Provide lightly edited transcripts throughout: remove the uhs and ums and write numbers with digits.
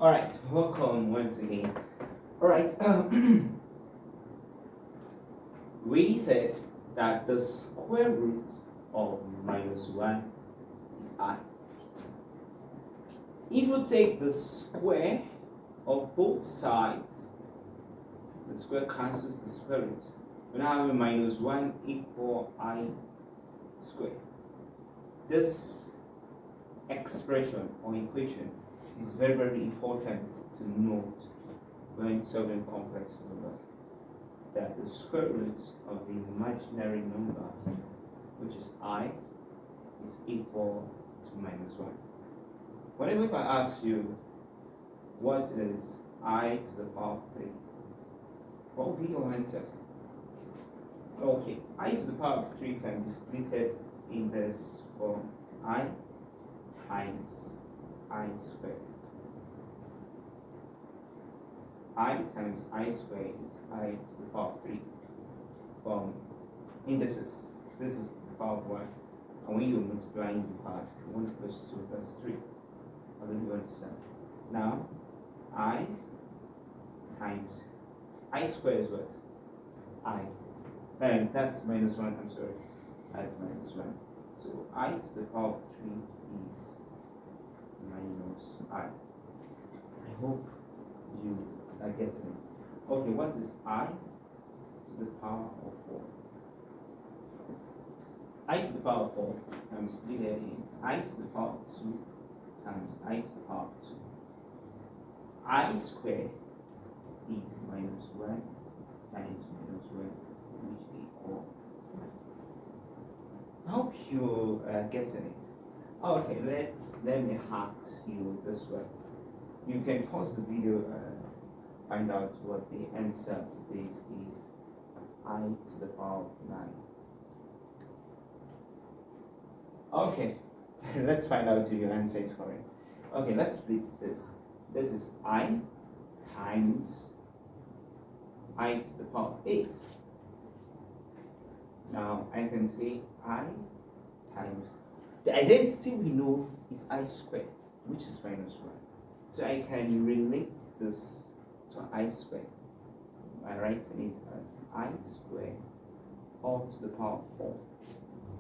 All right, welcome once again. All right, we said that the square root of minus 1 is I. If you take the square of both sides, the square cancels the square root. We now have a minus 1 equal I squared. This expression or equation is very, very important to note when solving complex number, that the square root of the imaginary number, which is I, is equal to minus 1. Whenever I ask you what is I to the power of 3, what will be your answer? Okay, I to the power of 3 can be split in this form: I times I squared. I times I squared is I to the power of 3 from indices. This is the power of 1. And when you're multiplying, you have 1 plus 2 plus 3. I don't you understand. Now, I times I squared is what? I. And that's minus 1, I'm sorry. That's minus 1. So I to the power of 3 is minus I. I hope you are getting it. Okay, what is I to the power of 4? I to the power of 4, I'm splitting it in I to the power of 2 times I to the power of 2. I squared is minus 1 times minus 1, which equal. I hope you are getting it. Okay, let me ask you this way. You can pause the video and find out what the answer to this is. I to the power of 9. Okay, let's find out if your answer is correct. Okay, let's split this. This is I times I to the power of 8. Now I can say I times, the identity we know is I squared, which is minus 1. So I can relate this to I squared by writing it as I squared all to the power of 4.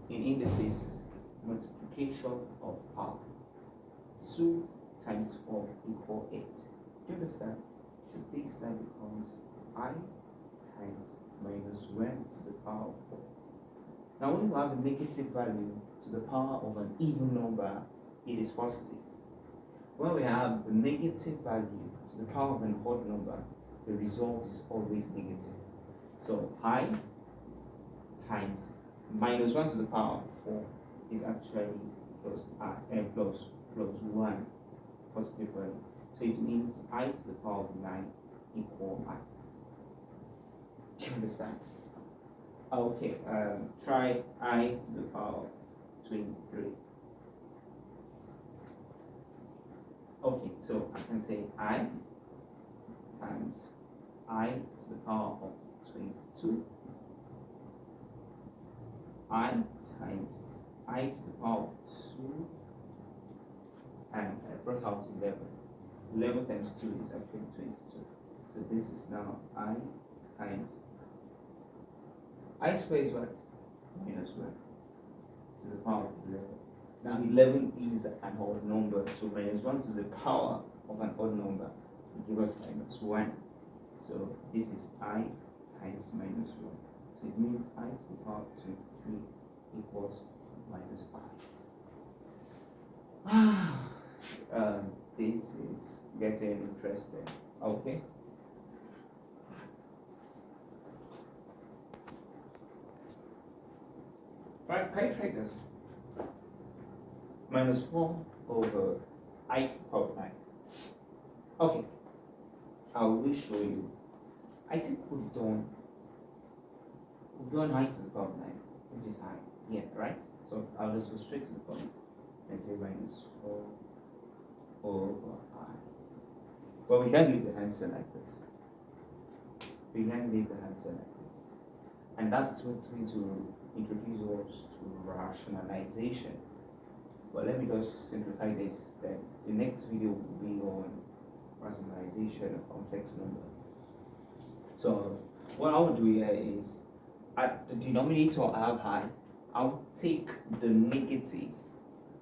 In indices, multiplication of power. 2 times 4 equal 8. Do you understand? So this now becomes I times minus 1 to the power of 4. Now when you have a negative value to the power of an even number, it is positive. When we have the negative value to the power of an odd number, the result is always negative. So I times minus 1 to the power of 4 is actually plus 1 positive value. So it means I to the power of 9 equal I. Do you understand? Okay, try I to the power of 23. Okay, so I can say I times I to the power of 22. I times I to the power of 2, and I brought out 11. 11 times 2 is actually 22. So this is now I times I squared is what? Minus 1 to the power of 11. Now 11 is an odd number, so minus 1 to the power of an odd number will give us minus 1. So this is I times minus 1. So it means I to the power of 23 equals minus I. This is getting interesting. Okay. Right, can you try this? Minus 4 over I to the power of 9. Okay, I will show you. I think we've done I to the power of 9, which is I. Yeah, right? So I'll just go straight to the point and say minus 4 over I. Well, we can't leave the answer like this. We can't leave the answer like this. And that's what's going to introduce us to rationalization. But let me just simplify this. Then the next video will be on rationalization of complex number. So what I'll do here is, at the denominator I have I, I'll take the negative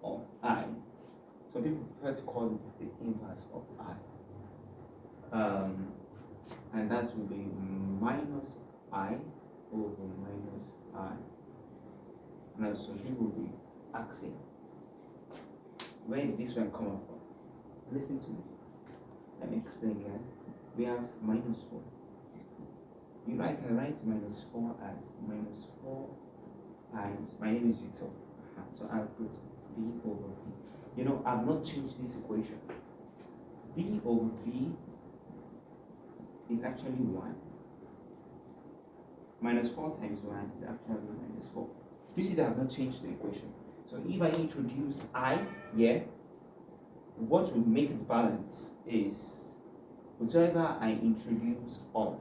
of I. Some people prefer to call it the inverse of I. And that will be minus I over minus I. Now some people will be asking, where did this one come from? Listen to me. Let me explain here. We have minus 4. You know, I can write minus 4 as minus 4 times, my name is Victor. So I'll put V over V. You know, I've not changed this equation. V over V is actually 1. Minus 4 times 1 is actually minus 4. You see that I've not changed the equation. So if I introduce I here, what will make it balance is whatever I introduce up,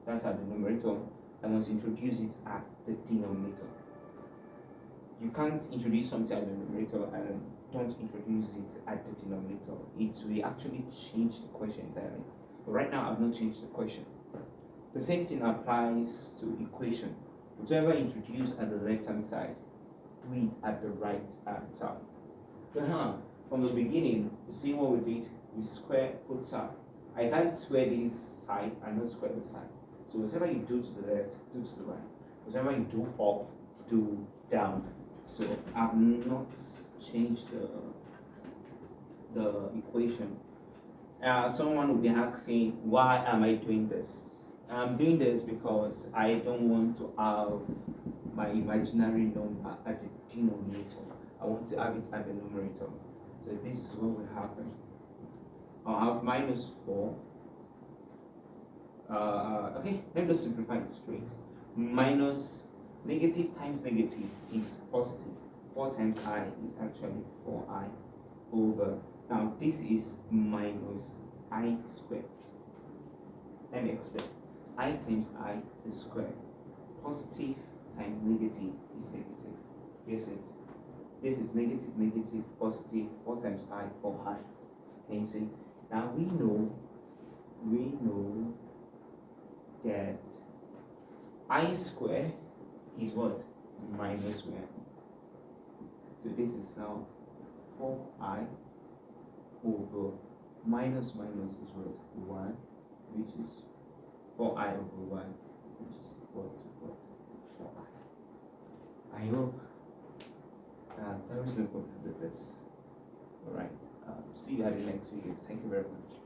that's at the numerator, I must introduce it at the denominator. You can't introduce something at the numerator and don't introduce it at the denominator. It will actually change the equation entirely. But right now I've not changed the equation. The same thing applies to equation. Whatever I introduce at the left hand side, do it at the right hand side. From the beginning, you see what we did? We square both sides. I can't square this side and not square this side. So whatever you do to the left, do to the right. Whatever you do up, do down. So I've not changed the equation. Someone will be asking, why am I doing this? I'm doing this because I don't want to have my imaginary number at the denominator. I want to have it at the numerator. So this is what will happen. I'll have minus 4. Okay, let me just simplify it straight. Minus negative times negative is positive. 4 times I is actually 4I over. Now this is minus I squared. Let me explain. I times I is squared. Positive times negative is negative. Here's it. This is negative, negative, positive. 4 times I, 4I. Can you see it? Now we know that I squared is what? Minus 1. So this is now 4I over minus is what? 1, which is 4I over 1, which is equal to what? 4I. I hope there is no problem with this. Alright, see you at the next video. Thank you very much.